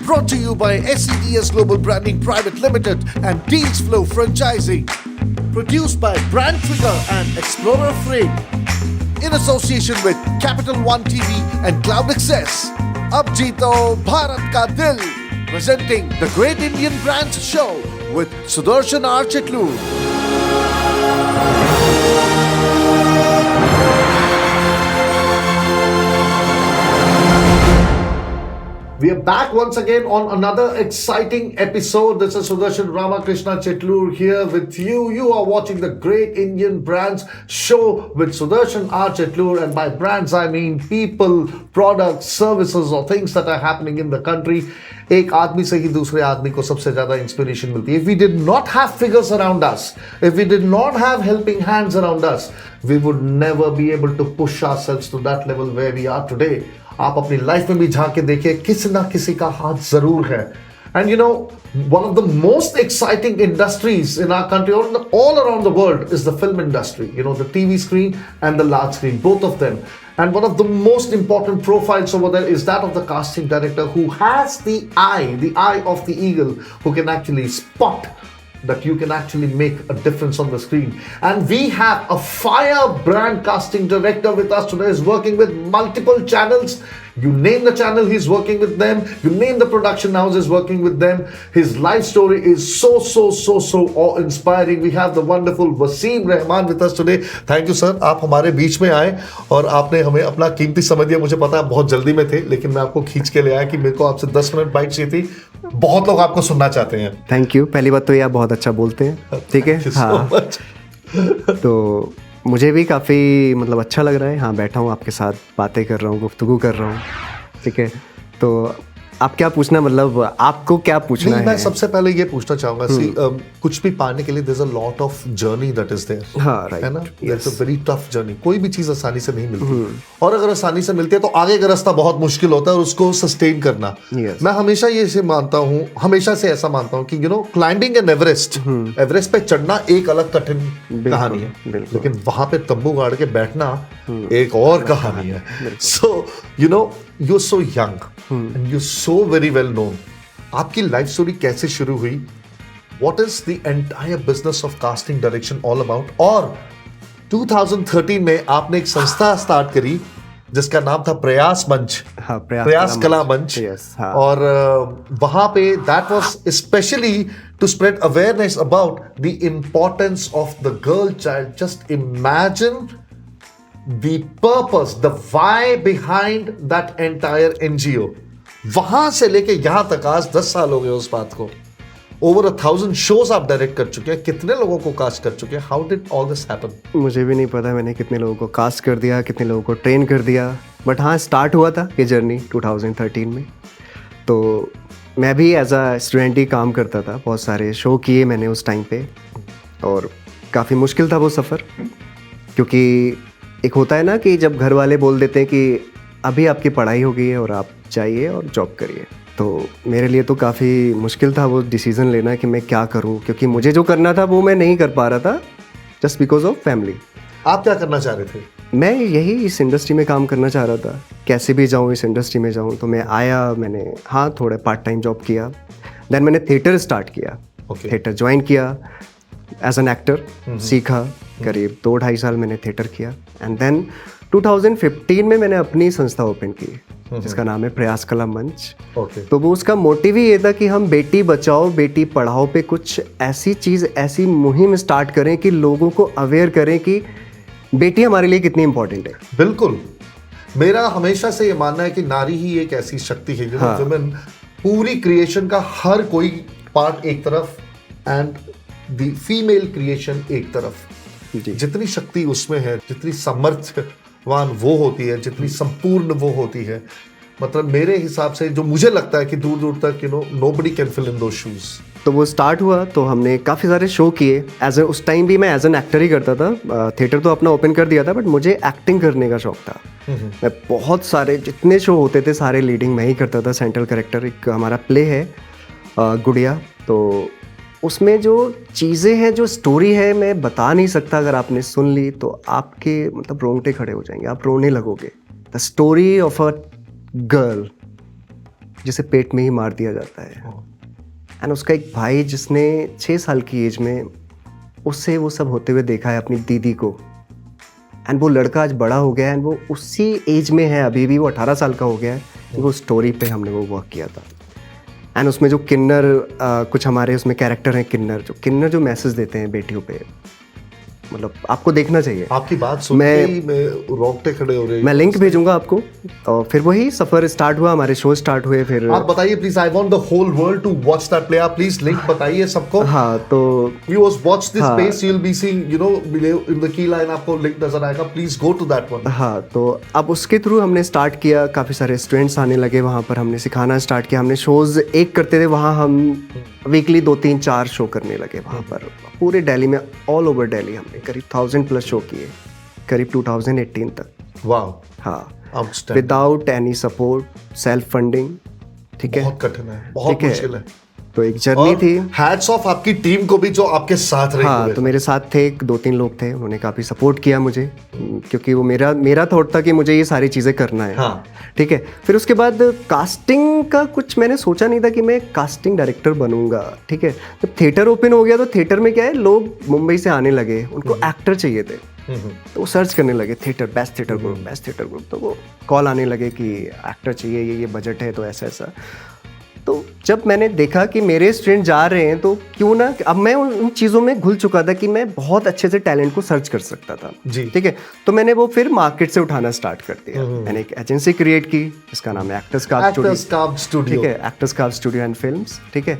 brought to you by SEDS Global Branding Private Limited and Deals Flow Franchising. Produced by Brand Trigger and Explorer Frame. In association with Capital One TV and Cloud Access. Ab Jeeto Bharat Ka Dil. Presenting the Great Indian Brands Show with Sudarshan R. Chitlur. We are back once again on another exciting episode. This is Sudarshan Ramakrishna Chitlur here with you. You are watching the Great Indian Brands Show with Sudarshan R. Chitlur. And by brands, I mean people, products, services or things that are happening in the country. एक आदमी से ही दूसरे आदमी को सबसे ज़्यादा inspiration मिलती है. If we did not have figures around us, if we did not have helping hands around us, we would never be able to push ourselves to that level where we are today. आप अपनी life में भी झांक के देखिए, किसी ना किसी का हाथ जरूर है. And you know, one of the most exciting industries in our country or all around the world is the film industry. You know, the TV screen and the large screen, both of them. And one of the most important profiles over there is that of the casting director who has the eye of the eagle, who can actually spot that you can actually make a difference on the screen. And we have a firebrand casting director with us today. He's working with multiple channels. You name the channel, he's working with them. You name the production house, he's working with them. His life story is so awe-inspiring. We have the wonderful Waseem Rahman with us today. Thank you, sir. आप हमारे बीच में आए और आपने हमें अपना कीमती समय दिया. मुझे पता है आप बहुत जल्दी में थे, लेकिन मैं आपको खींच के ले आया कि मेरे को आपसे 10 मिनट बाइट चाहिए थी. बहुत लोग आपको सुनना चाहते हैं. Thank you. पहली बात तो ये आप बहुत अच्छा बोलते हैं. ठीक है. हाँ. तो मुझे भी काफ़ी मतलब अच्छा लग रहा है. हाँ, बैठा हूँ आपके साथ, बातें कर रहा हूँ, गुफ्तगू कर रहा हूँ. ठीक है. तो आप क्या पूछना, मतलब आपको क्या पूछना है? मैं सबसे पहले ये पूछना चाहूंगा, कुछ भी पाने के लिए there's a lot of journey that is there. हाँ, राइट. है ना? It's a very tough journey. कोई भी चीज़ आसानी से नहीं मिलती. और अगर आसानी से मिलती है तो आगे का रास्ता बहुत मुश्किल होता है और उसको सस्टेन करना. मैं हमेशा ये से मानता हूँ, हमेशा से ऐसा मानता हूँ कि you know, climbing an Everest, Everest पे चढ़ना एक अलग कठिन कहानी है, लेकिन वहां पे तंबू गाड़ के बैठना एक और कहानी है. So you know, you're so young and you're so very well known. आपकी लाइफ स्टोरी कैसे शुरू हुई? What is the entire business of casting direction all about? और 2013 में आपने एक संस्था स्टार्ट करी जिसका नाम था प्रयास मंच. हाँ, प्रयास कला मंच. हाँ. और वहां पे that was especially to spread awareness about the importance of the girl child. Just imagine the purpose, the why behind that entire NGO. वहां से लेके यहां तक आज 10 साल हो गए उस बात को. Over 1,000 shows आप डायरेक्ट कर चुके हैं. कितने लोगों को कास्ट कर चुके हैं? How did all this happen? मुझे भी नहीं पता मैंने कितने लोगों को कास्ट कर दिया, कितने लोगों को ट्रेन कर दिया. बट हाँ, स्टार्ट हुआ था ये जर्नी 2013 में. तो मैं भी एज अ स्टूडेंट ही काम करता था. बहुत सारे शो किए मैंने उस टाइम पे और काफ़ी मुश्किल था वो सफ़र. क्योंकि एक होता है ना कि जब घर वाले बोल देते हैं कि अभी आपकी पढ़ाई हो गई है और आप जाइए और जॉब करिए, तो मेरे लिए तो काफ़ी मुश्किल था वो डिसीज़न लेना कि मैं क्या करूं. क्योंकि मुझे जो करना था वो मैं नहीं कर पा रहा था जस्ट बिकॉज ऑफ फैमिली. आप क्या करना चाह रहे थे? मैं यही इस इंडस्ट्री में काम करना चाह रहा था. कैसे भी जाऊँ इस इंडस्ट्री में जाऊँ. तो मैं आया, मैंने हाँ थोड़े पार्ट टाइम जॉब किया. देन मैंने थिएटर स्टार्ट किया. थिएटर ज्वाइन किया एज एन एक्टर. सीखा. करीब 2-2.5 साल मैंने थिएटर किया. एंड देन 2015 में मैंने अपनी संस्था ओपन की जिसका नाम है प्रयास कला मंच. तो वो उसका मोटिव ही ये था कि हम बेटी बचाओ बेटी पढ़ाओ पे कुछ ऐसी चीज़, ऐसी मुहिम स्टार्ट करें कि लोगों को अवेयर करें कि बेटी हमारे लिए कितनी इंपॉर्टेंट है. बिल्कुल. मेरा हमेशा से ये मानना है कि नारी ही एक ऐसी शक्ति है जो वुमेन, पूरी क्रिएशन का हर कोई पार्ट एक तरफ एंड द फीमेल क्रिएशन एक तरफ. जितनी शक्ति उसमें है, जितनी समर्थवान वो होती है, जितनी संपूर्ण वो होती है, मतलब मेरे हिसाब से जो मुझे लगता है कि दूर दूर तक you know nobody can fill in those shoes. तो वो स्टार्ट हुआ तो हमने काफ़ी सारे शो किए. उस टाइम भी मैं एज एन एक्टर ही करता था. थिएटर तो अपना ओपन कर दिया था बट मुझे एक्टिंग करने का शौक था. मैं बहुत सारे जितने शो होते थे सारे लीडिंग मैं ही करता था. सेंट्रल कैरेक्टर एक हमारा प्ले है गुड़िया, तो उसमें जो चीज़ें हैं, जो स्टोरी है, मैं बता नहीं सकता. अगर आपने सुन ली तो आपके मतलब रोंगटे खड़े हो जाएंगे, आप रोने लगोगे. The story of a girl जिसे पेट में ही मार दिया जाता है, एंड उसका एक भाई जिसने 6 साल की एज में उससे वो सब होते हुए देखा है अपनी दीदी को, एंड वो लड़का आज बड़ा हो गया है एंड वो उसी एज में है, अभी भी वो 18 साल का हो गया है। वो स्टोरी पे हमने वो वर्क किया था, एंड उसमें जो किन्नर कुछ हमारे उसमें कैरेक्टर हैं, किन्नर जो मैसेज देते हैं बेटियों पे, मतलब आपको देखना चाहिए। आपकी बात सुन के ही मैं रोंगटे खड़े हो रहे हैं। मैं लिंक भेजूंगा आपको, और फिर वही सफर स्टार्ट हुआ, हमारे शो स्टार्ट हुए। फिर आप बताइए please, I want the whole world to watch that play. आप प्लीज लिंक बताइए सबको। हाँ, तो viewers watch this space, you will be seeing, you know, in the key line आपको लिंक नजर आएगा, please go to that one. हाँ, तो अब उसके थ्रू हमने स्टार्ट किया, काफ़ी सारे स्टूडेंट्स आने लगे वहाँ पर, हमने सिखाना स्टार्ट किया। हमने शोज़ एक करते थे वहाँ, हम वीकली 2-3-4 शो करने लगे वहाँ पर पूरे दिल्ली में, ऑल ओवर दिल्ली। हमने करीब 1000+ शो किए, करीब 2018 तक। वाह। हाँ, without any support, self funding. ठीक है, बहुत कठिन है, बहुत मुश्किल है। तो एक जर्नी थी। हैट्स ऑफ आपकी टीम को भी जो आपके साथ रही। हाँ, तो मेरे साथ थे 2-3 लोग थे, उन्होंने काफ़ी सपोर्ट किया मुझे, क्योंकि वो मेरा थॉट था कि मुझे ये सारी चीज़ें करना है। हाँ। ठीक है, फिर उसके बाद कास्टिंग का कुछ मैंने सोचा नहीं था कि मैं कास्टिंग डायरेक्टर बनूंगा। ठीक है, जब थिएटर ओपन हो गया तो थिएटर में क्या है, लोग मुंबई से आने लगे, उनको एक्टर चाहिए थे, तो वो सर्च करने लगे थिएटर, बेस्ट थिएटर ग्रुप, तो वो कॉल आने लगे कि एक्टर चाहिए, ये बजट है, तो ऐसा। तो जब मैंने देखा कि मेरे स्टूडेंट जा रहे हैं, तो क्यों ना, अब मैं उन चीज़ों में घुल चुका था कि मैं बहुत अच्छे से टैलेंट को सर्च कर सकता था। ठीक है, तो मैंने वो फिर मार्केट से उठाना स्टार्ट कर दिया। मैंने एक एजेंसी क्रिएट की, इसका नाम है एक्टर्स कार्ब स्टूडियो। ठीक है, actors carb studio and films. ठीक है,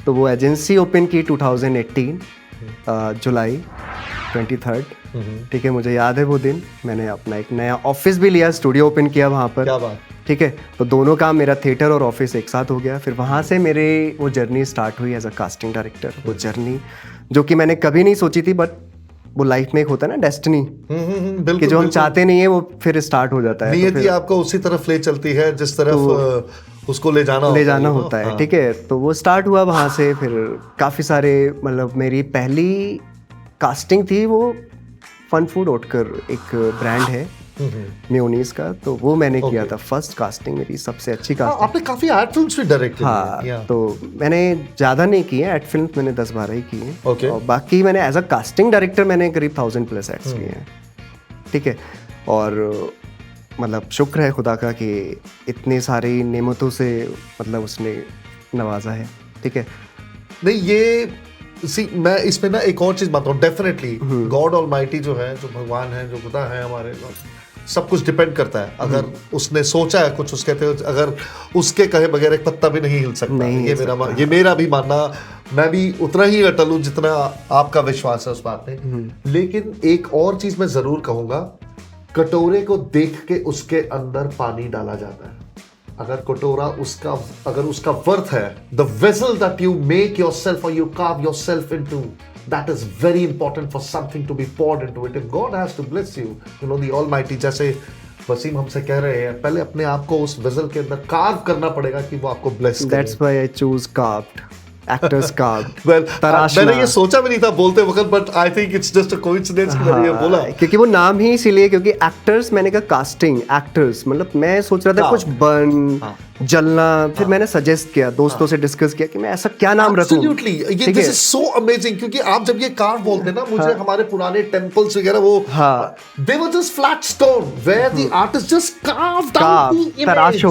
तो वो एजेंसी ओपन की 2018 जुलाई 23rd। ठीक है, मुझे याद है वो दिन। मैंने अपना एक नया ऑफिस भी लिया, स्टूडियो ओपन किया वहाँ पर। क्या बात। ठीक है, तो दोनों काम, मेरा थिएटर और ऑफिस एक साथ हो गया। फिर वहाँ से मेरे वो जर्नी स्टार्ट हुई एज अ कास्टिंग डायरेक्टर। वो जर्नी जो कि मैंने कभी नहीं सोची थी, बट वो लाइफ में एक होता है ना डेस्टिनी, कि जो हम चाहते नहीं है वो फिर स्टार्ट हो जाता है। नियति आपको उसी तरफ ले चलती है जिस तरफ उसको ले जाना होता है। ठीक है, तो वो स्टार्ट हुआ वहाँ से। फिर काफ़ी सारे, मतलब मेरी पहली कास्टिंग थी वो फन फूड ओटकर, एक ब्रांड है मेयोनीज का, तो वो मैंने किया था। फर्स्ट कास्टिंग मेरी, सबसे अच्छी कास्टिंग। आपने काफी एड फिल्म्स भी डायरेक्ट की। हाँ, तो मैंने ज़्यादा नहीं की है एड फिल्म, मैंने 10-12 ही की हैं। और बाकी मैंने एज अ कास्टिंग डायरेक्टर मैंने करीब 1000+ एड्स किए हैं। ठीक है, और मतलब शुक्र है खुदा का कि इतनी सारी नेमतों से मतलब उसने नवाजा है। ठीक है, नहीं ये मैं इसमें ना एक और चीज मानता हूँ, डेफिनेटली गॉड ऑलमाइटी जो है, जो भगवान है, जो खुदा है हमारे, सब कुछ डिपेंड करता है। अगर उसने सोचा है कुछ, उसके अगर उसके कहे बगैर एक पत्ता भी नहीं हिल सकता। ये मेरा भी मानना, मैं भी उतना ही अटल हूँ जितना आपका विश्वास है उस बात में। लेकिन एक और चीज मैं जरूर कहूंगा, कटोरे को देख के उसके अंदर पानी डाला जाता है। अगर कटोरा अगर उसका वर्थ है, the vessel that you make yourself or you carve yourself into, that is very important for something to be poured into it. If God has to bless you, you know, the Almighty, जैसे वसीम हमसे कह रहे हैं, पहले अपने आप को उस वेसल के अंदर कार्व करना पड़ेगा कि वो आपको ब्लेस करे। That's why I choose carved. Actors carved. well, मैंने ये सोचा भी नहीं था बोलते वक्त, but I think it's just a coincidence कि मैंने ये बोला, क्योंकि वो नाम ही इसीलिए, क्योंकि एक्टर्स, मैंने कहा कास्टिंग एक्टर्स, मतलब मैं सोच रहा था कुछ बर्न जलना। फिर मैंने सजेस्ट किया, दोस्तों से डिस्कस किया कि मैं ऐसा क्या नाम रखूं। एब्सोल्युटली, ये दिस इज सो अमेजिंग, क्योंकि आप जब ये कार्व बोलते हैं ना, मुझे हमारे पुराने टेंपल्स वगैरह, वो they were just flat stone where the artist just carved out the image,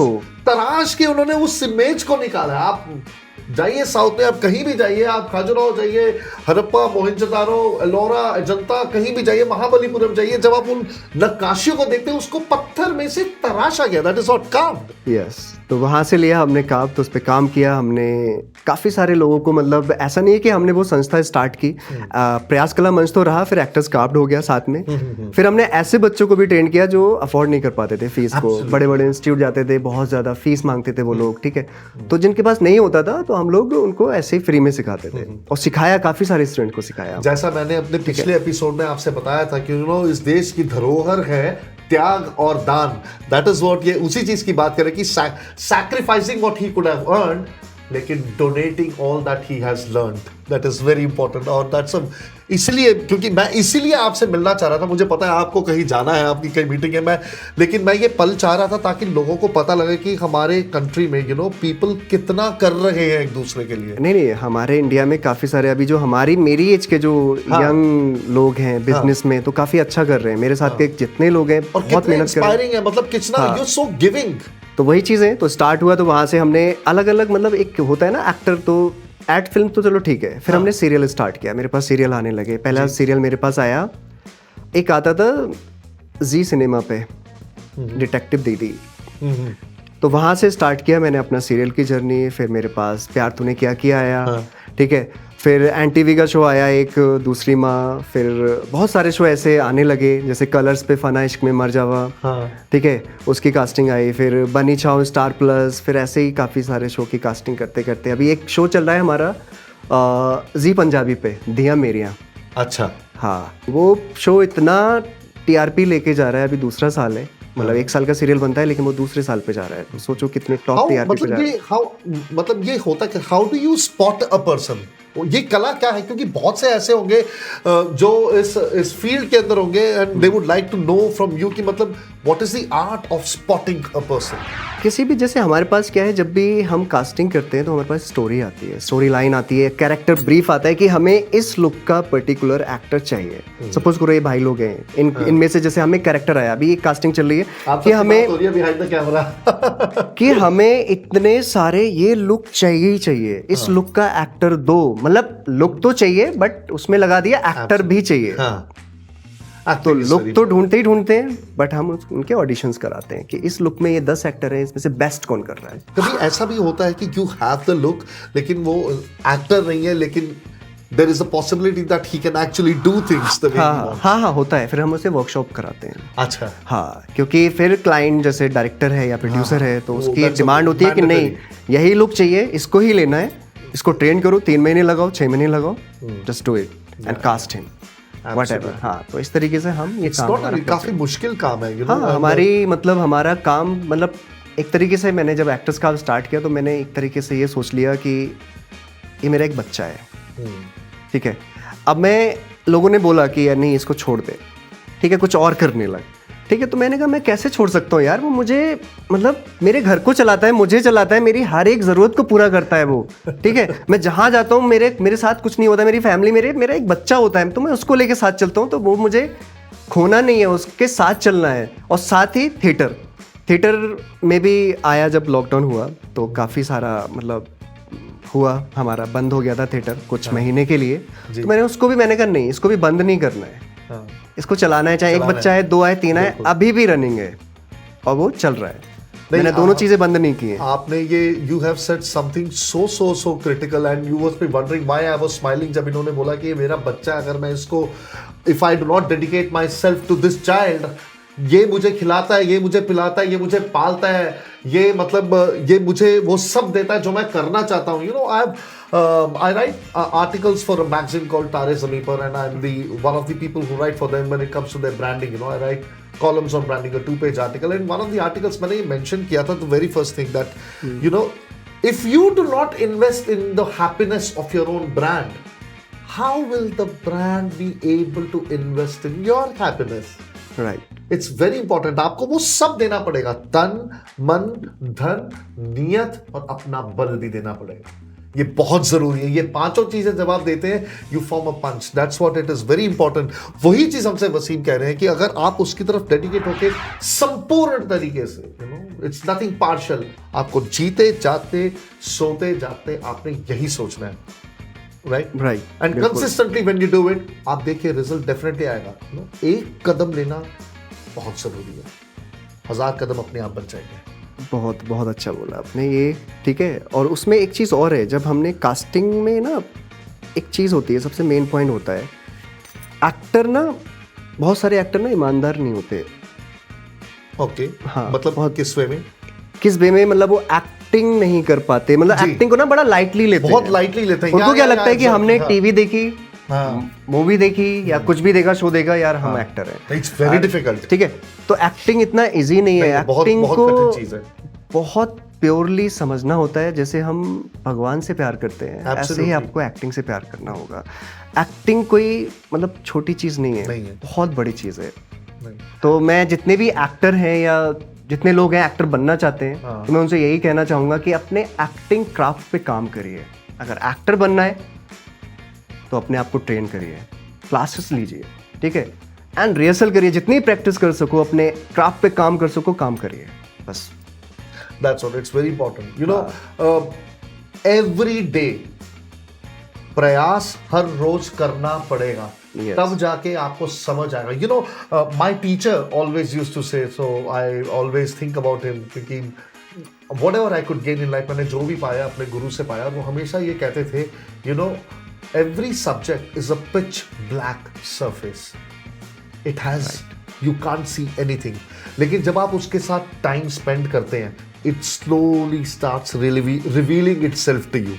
तराश के उन्होंने उस इमेज को निकाला। आप जाइए साउथ में, आप कहीं भी जाइए, आप खजुराहो जाइए, हड़प्पा, मोहनजोदारो, एलोरा, अजंता, कहीं भी जाइए, महाबलीपुरम जाइए, जब आप उन नक्काशियों को देखते हैं, उसको पत्थर में से तराशा गया, that is not carved. Yes, तो वहाँ से लिया हमने कार्व, तो उस पर काम किया हमने। काफ़ी सारे लोगों को, मतलब ऐसा नहीं है कि हमने वो संस्था स्टार्ट की, प्रयास कला मंच तो रहा, फिर एक्टर्स कार्व्ड हो गया साथ में। फिर हमने ऐसे बच्चों को भी ट्रेन किया जो अफोर्ड नहीं कर पाते थे फीस को, बड़े बड़े इंस्टीट्यूट जाते थे, बहुत ज़्यादा फीस मांगते थे वो लोग। ठीक है, तो जिनके पास नहीं होता था, तो हम लोग उनको ऐसे ही फ्री में सिखाते थे, और सिखाया, काफ़ी सारे स्टूडेंट को सिखाया। जैसा मैंने अपने पिछले एपिसोड में आपसे बताया था कि यू नो, इस देश की धरोहर है त्याग और दान। दैट इज व्हाट, ये उसी चीज की बात करें कि sacrificing what he could have earned, लेकिन donating all that he has learned, that is very important. और दैट्स इसलिए, क्योंकि मैं इसीलिए आपसे मिलना चाह रहा था, मुझे पता है आपको कहीं जाना है, आपकी कहीं मीटिंग है, लेकिन मैं ये पल चाह रहा था ताकि लोगों को पता लगे कि हमारे कंट्री में पीपल कितना कर रहे हैं एक दूसरे के लिए। नहीं, हमारे इंडिया में काफी सारे अभी जो मेरी एज के जो यंग लोग हैं बिजनेस में, तो काफी अच्छा कर रहे हैं। मेरे साथ के जितने लोग हैं बहुत मेहनत कर रहे हैं, मतलब कितना यू सो गिविंग। तो वही चीज़ है, तो स्टार्ट हुआ, तो वहाँ से हमने अलग अलग, मतलब एक होता है ना एक्टर, तो एड फिल्म तो चलो ठीक है, फिर हमने सीरियल स्टार्ट किया। मेरे पास सीरियल आने लगे। पहला सीरियल मेरे पास आया, एक आता था जी सिनेमा पे, डिटेक्टिव दीदी। तो वहाँ से स्टार्ट किया मैंने अपना सीरियल की जर्नी। फिर मेरे पास प्यार तूने क्या किया आया, ठीक है। फिर एनटीवी का शो आया एक, दूसरी माँ। फिर बहुत सारे शो ऐसे आने लगे, जैसे कलर्स पे फना इश्क में मर जावा, ठीक है, उसकी कास्टिंग आई। फिर बनी छाओ स्टार प्लस, फिर ऐसे ही काफ़ी सारे शो की कास्टिंग करते करते अभी एक शो चल रहा है हमारा जी पंजाबी पे, दिया मेरियाँ। अच्छा। हाँ, वो शो इतना टीआरपी लेके जा रहा है, अभी दूसरा साल है, मतलब एक साल का सीरियल बनता है लेकिन वो दूसरे साल पे जा रहा है। तो सोचो कितने टॉप टीआरपी पे जा रहा है। मतलब ये होता है, how do you spot a person, ये कला क्या है? क्योंकि बहुत से ऐसे होंगे जो इस फील्ड के अंदर होंगे and they would like to know from you कि मतलब what is the art of spotting a person. किसी भी, जैसे हमारे पास क्या है, जब भी हम कास्टिंग करते हैं तो हमारे पास स्टोरी आती है, स्टोरी लाइन आती है, कैरेक्टर ब्रीफ आता है कि हमें इस लुक का पर्टिकुलर एक्टर चाहिए। सपोज करो ये भाई लोग हैं, इनमें से जैसे हमें कैरेक्टर आया, अभी एक कास्टिंग चल रही है कि हमें बिहाइंड द कैमरा कि हमें इतने सारे ये लुक चाहिए ही चाहिए, इस लुक का एक्टर दो, मतलब लुक तो चाहिए बट उसमें लगा दिया एक्टर भी चाहिए। तो लुक तो ढूंढते ही ढूंढते हैं, बट हम उनके ऑडिशंस कराते हैं कि इस लुक में ये 10 एक्टर हैं, इसमें से बेस्ट कौन कर रहा है। कभी ऐसा भी होता है कि यू हैव द लुक लेकिन वो एक्टर नहीं है, लेकिन there is a possibility that he can actually do things the way he wants. हाँ, होता है। फिर हम उसे वर्कशॉप कराते हैं। अच्छा। हाँ, क्योंकि फिर क्लाइंट जैसे डायरेक्टर है या प्रोड्यूसर है, तो उसकी एक डिमांड होती है कि नहीं, यही लुक चाहिए, इसको ही लेना है, इसको ट्रेन करो, 3 महीने लगाओ, 6 महीने लगाओ, just do it and cast him whatever. हाँ, तो इस तरीके से हम ये काम काफी मुश्किल काम है, हाँ, हमारी मतलब हमारा काम, मतलब एक तरीके से मैंने जब एक्टर्स का स्टार्ट किया तो मैंने एक तरीके से ये सोच लिया कि ये मेरा एक बच्चा है, ठीक है। अब मैं, लोगों ने बोला कि यार नहीं, इसको छोड़ दे, ठीक है, कुछ और करने लग, ठीक है। तो मैंने कहा मैं कैसे छोड़ सकता हूँ यार, वो मुझे, मतलब मेरे घर को चलाता है, मुझे चलाता है, मेरी हर एक ज़रूरत को पूरा करता है वो, ठीक है। मैं जहाँ जाता हूँ मेरे साथ कुछ नहीं होता, मेरी फैमिली, मेरा एक बच्चा होता है, तो मैं उसको लेके साथ चलता हूँ, तो वो मुझे खोना नहीं है, उसके साथ चलना है। और साथ ही थिएटर में भी आया, जब लॉकडाउन हुआ तो काफ़ी सारा मतलब हुआ, हमारा बंद हो गया था थिएटर कुछ महीने के लिए। तो मैंने कहा नहीं, इसको भी बंद नहीं करना है, इसको चलाना है, चाहे एक बच्चा है, 2 है, 3 है, अभी भी रनिंग है और वो चल रहा है। मैंने दोनों चीजें बंद नहीं की हैं। आपने ये, you have said something so critical and you was wondering why I was smiling जब इन्होंने बोला कि ये मेरा बच्चा, अगर मैं इसको, if I do not dedicate myself to this child, ये मुझे खिलाता है, ये मुझे पिलाता है, ये मुझे पालता है, ये मतलब ये मुझे वो सब देता है जो मैं करना चाहता हूँ। You know, I write articles for a magazine called Tare Zameen Par, and I'm one of the people who write for them when it comes to their branding. You know, I write columns on branding, a 2-page article, and one of the articles मैंने ये mention किया था, the very first thing that you know, if you do not invest in the happiness of your own brand, how will the brand be able to invest in your happiness? Right. It's very important. आपको वो सब देना पड़ेगा, तन, मन, धन, नियत और अपना बल भी देना पड़ेगा। ये बहुत जरूरी है। ये 5 चीजें जब आप देते हैं, you form a punch. That's what it is, very important. वही चीज हमसे वसीम कह रहे हैं कि अगर आप उसकी तरफ डेडिकेट होके संपूर्ण तरीके से, you no, it's nothing partial, आपको जीते जाते सोते जाते आपने यही सोचना है, right and consistently when you do it, आप देखिए रिजल्ट डेफिनेटली आएगा। एक कदम लेना बहुत जरूरी है, 1000 कदम अपने आप बन जाएंगे। बहुत अच्छा बोला आपने ये, ठीक है। और उसमें एक चीज़ और है, जब हमने कास्टिंग में ना, एक चीज़ होती है, सबसे मेन पॉइंट होता है, एक्टर ना, बहुत सारे एक्टर ना ईमानदार नहीं होते। ओके, हाँ, मतलब किस वे में मतलब वो एक्टिंग नहीं कर पाते, मतलब एक्टिंग को ना बड़ा लाइटली लेते हैं, बहुत लाइटली लेते हैं। उनको क्या लगता है कि हमने टीवी देखी, मूवी देखी या कुछ भी देखा, शो देखा, यार हम एक्टर हैं। इट्स वेरी डिफिकल्ट, ठीक है। तो एक्टिंग इतना इजी नहीं है, एक्टिंग को बहुत प्योरली समझना होता है, जैसे हम भगवान से प्यार करते हैं ऐसे ही आपको एक्टिंग से प्यार करना होगा। एक्टिंग कोई मतलब छोटी चीज़ नहीं है, बहुत बड़ी चीज़ है। तो मैं जितने भी एक्टर हैं या जितने लोग हैं एक्टर बनना चाहते हैं, तो मैं उनसे यही कहना चाहूँगा कि अपने एक्टिंग क्राफ्ट पे काम करिए। अगर एक्टर बनना है तो अपने आप को ट्रेन करिए, क्लासेस लीजिए, ठीक है, एंड रिहर्सल करिए, जितनी प्रैक्टिस कर सको, अपने क्राफ्ट पे काम कर सको, काम करिए बस। That's all. It's very important. You know, every day प्रयास हर रोज करना पड़ेगा, तब जाके आपको समझ आएगा। You know, my teacher always used to say, so I always think about him, क्योंकि whatever I could gain in life, मैंने जो भी पाया अपने गुरु से पाया, वो हमेशा ये कहते थे, you know, every subject is a pitch black surface. It has, you can't see anything. लेकिन जब आप उसके साथ टाइम स्पेंड करते हैं, it slowly starts revealing itself to you.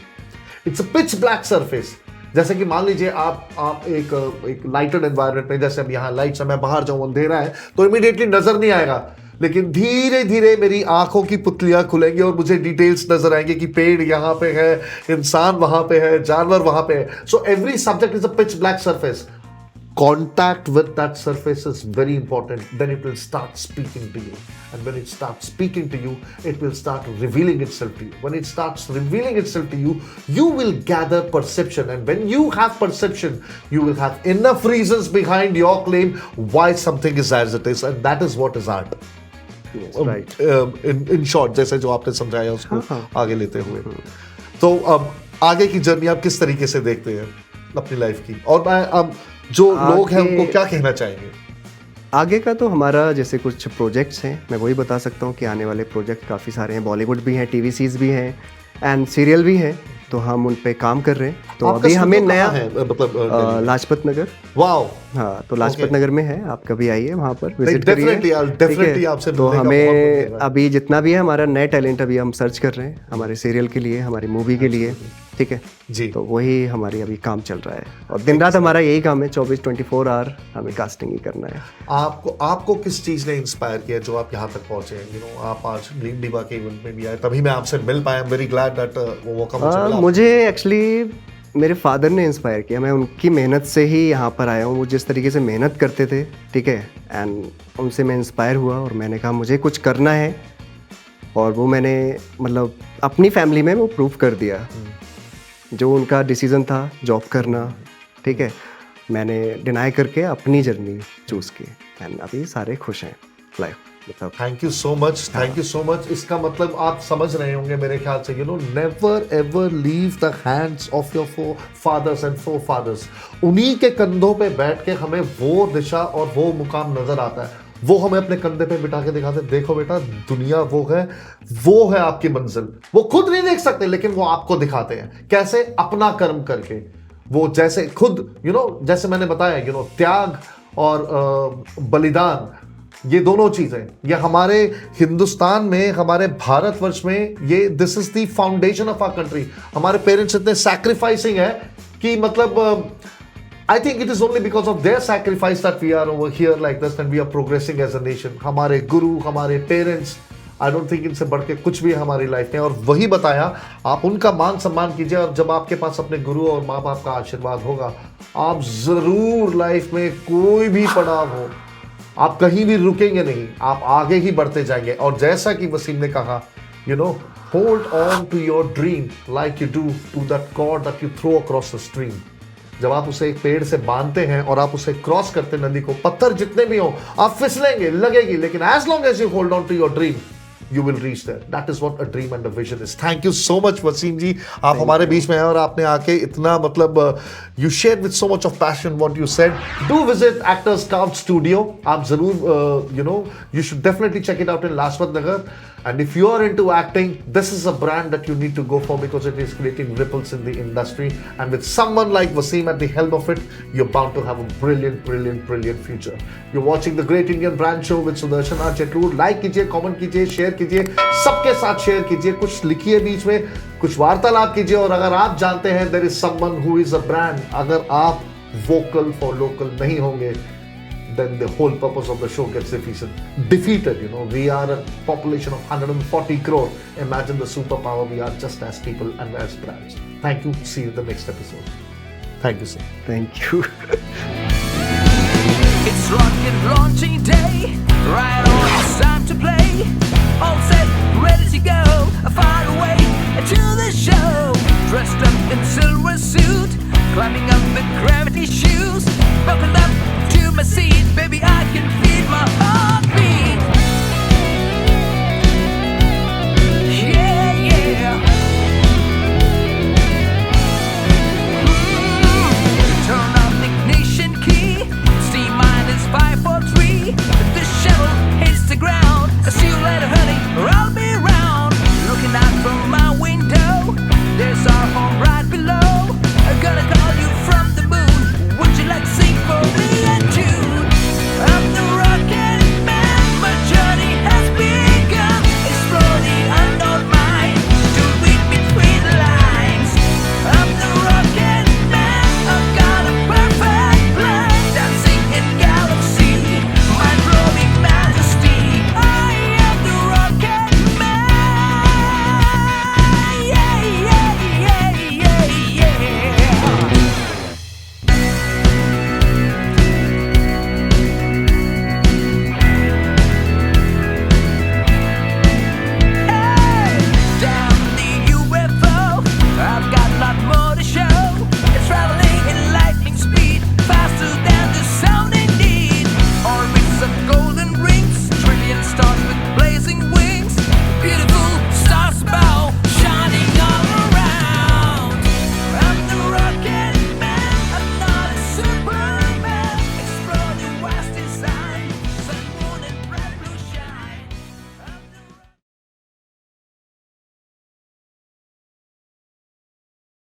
It's a pitch black surface. जैसे कि मान लीजिए आप एक लाइटेड एनवायरनमेंट में, जैसे अब यहाँ लाइट्स है, मैं बाहर जाऊँ अंधेरा है तो इमीडिएटली नजर नहीं आएगा, लेकिन धीरे धीरे मेरी आंखों की पुतलियां खुलेंगी और मुझे डिटेल्स नजर आएंगे कि पेड़ यहाँ पे है, इंसान वहां पे है, जानवर वहां पे है। So every subject is a pitch black surface. Contact with that surface is very important. Then it will start speaking to you, and when it starts speaking to you, it will start revealing itself to you. When it starts revealing itself to you, you will gather perception, and when you have perception, you will have enough reasons behind your claim why something is as it is, and that is what is art. Yes, right. In short, जैसे जो आपने समझाया उसको आगे लेते हुए, तो अब आगे की जर्नी आप किस तरीके से देखते हैं अपनी लाइफ की, और मैं अब जो लोग हैं उनको क्या कहना चाहेंगे? आगे का तो हमारा जैसे कुछ प्रोजेक्ट्स हैं, मैं वही बता सकता हूँ कि आने वाले प्रोजेक्ट काफ़ी सारे हैं, बॉलीवुड भी हैं, टीवी सीरीज भी हैं एंड सीरियल भी हैं, तो हम उन पे काम कर रहे हैं। तो अभी हमें नया मतलब लाजपत नगर, वाओ, हाँ, तो लाजपत नगर में है, आप कभी आइए वहाँ पर विजिट करिए। डेफिनेटली आपसे तो हमें अभी जितना भी है हमारा नया टैलेंट अभी हम सर्च कर रहे हैं हमारे सीरियल के लिए, हमारी मूवी के लिए, ठीक है जी। तो वही हमारी अभी काम चल रहा है और दिन रात हमारा यही काम है, 24 आवर हमें कास्टिंग ही करना है। आपको किस चीज़ ने इंस्पायर किया जो आप यहाँ तक पहुँचे? यू नो, आप आज ड्रीम डिवा के इवेंट में भी आए, तभी मैं आपसे मिल पाया। I am very glad that वो मौका मुझे मिला। मुझे एक्चुअली मेरे फादर ने इंस्पायर किया, मैं उनकी मेहनत से ही यहाँ पर आया हूँ। वो जिस तरीके से मेहनत करते थे, ठीक है, एंड उनसे मैं इंस्पायर हुआ और मैंने कहा मुझे कुछ करना है, और वो मैंने मतलब अपनी फैमिली में वो प्रूव कर दिया। जो उनका डिसीज़न था जॉब करना, ठीक है, मैंने डिनाई करके अपनी जर्नी चूज़ की एंड अभी सारे खुश हैं लाइफ। मतलब thank you so much, thank you so much. इसका मतलब आप समझ रहे होंगे मेरे ख्याल से, you know, never ever leave the hands of your fathers and forefathers. उन्हीं के कंधों पे बैठ के हमें वो दिशा और वो मुकाम नजर आता है, वो हमें अपने कंधे पे बिठा के दिखाते, देखो बेटा दुनिया वो है आपकी मंजिल। वो खुद नहीं देख सकते लेकिन वो आपको दिखाते हैं कैसे, अपना कर्म करके। वो जैसे खुद यू नो, जैसे मैंने बताया, यू नो, त्याग और बलिदान, ये दोनों चीजें, ये हमारे हिंदुस्तान में, हमारे भारतवर्ष में, ये this is the foundation of our country. हमारे पेरेंट्स इतने सैक्रिफाइसिंग है कि मतलब I think it is only because of their sacrifice that we are over here like this and we are progressing as a nation. हमारे गुरु, हमारे parents, I don't think इनसे बढ़ के कुछ भी है हमारी लाइफ में। और वही बताया, आप उनका मान सम्मान कीजिए, और जब आपके पास अपने गुरु और माँ बाप का आशीर्वाद होगा, आप जरूर लाइफ में कोई भी पड़ाव हो, आप कहीं भी रुकेंगे नहीं, आप आगे ही बढ़ते जाएंगे। और जैसा कि वसीम ने कहा, you know, hold on to your dream like you do to that cord that you throw across the stream. जब आप उसे एक पेड़ से बांधते हैं और आप उसे क्रॉस करते नदी को, पत्थर जितने भी हो आप फिसलेंगे, लगेगी, लेकिन as long as you hold on to your dream, you will reach there. That is what a dream and a vision is. Thank you so much, Wasim ji. आप हमारे बीच में हैं और आपने आके इतना मतलब you shared with so much of passion what you said. Do visit Actors Scout Studio. आप जरूर you know, you should definitely check it out in Lajpat Nagar. And if you are into acting, this is a brand that you need to go for because it is creating ripples in the industry. And with someone like Wasim at the helm of it, you're bound to have a brilliant, brilliant, brilliant future. You're watching the Great Indian Brand Show with Sudarshan R. Chetlur. Like कीजिए, comment कीजिए, share कीजिए, सबके साथ share कीजिए, कुछ लिखिए बीच में, कुछ वार्तालाप कीजिए। और अगर आप जानते हैं there is someone who is a brand, अगर आप vocal for local नहीं होंगे, then the whole purpose of the show gets defeated. You know, we are a population of 140 crore. Imagine the superpower we are just as people and as brands. Thank you. See you in the next episode. Thank you, sir. Thank you. It's rocket launching day, right on, it's time to play. All set, ready to go.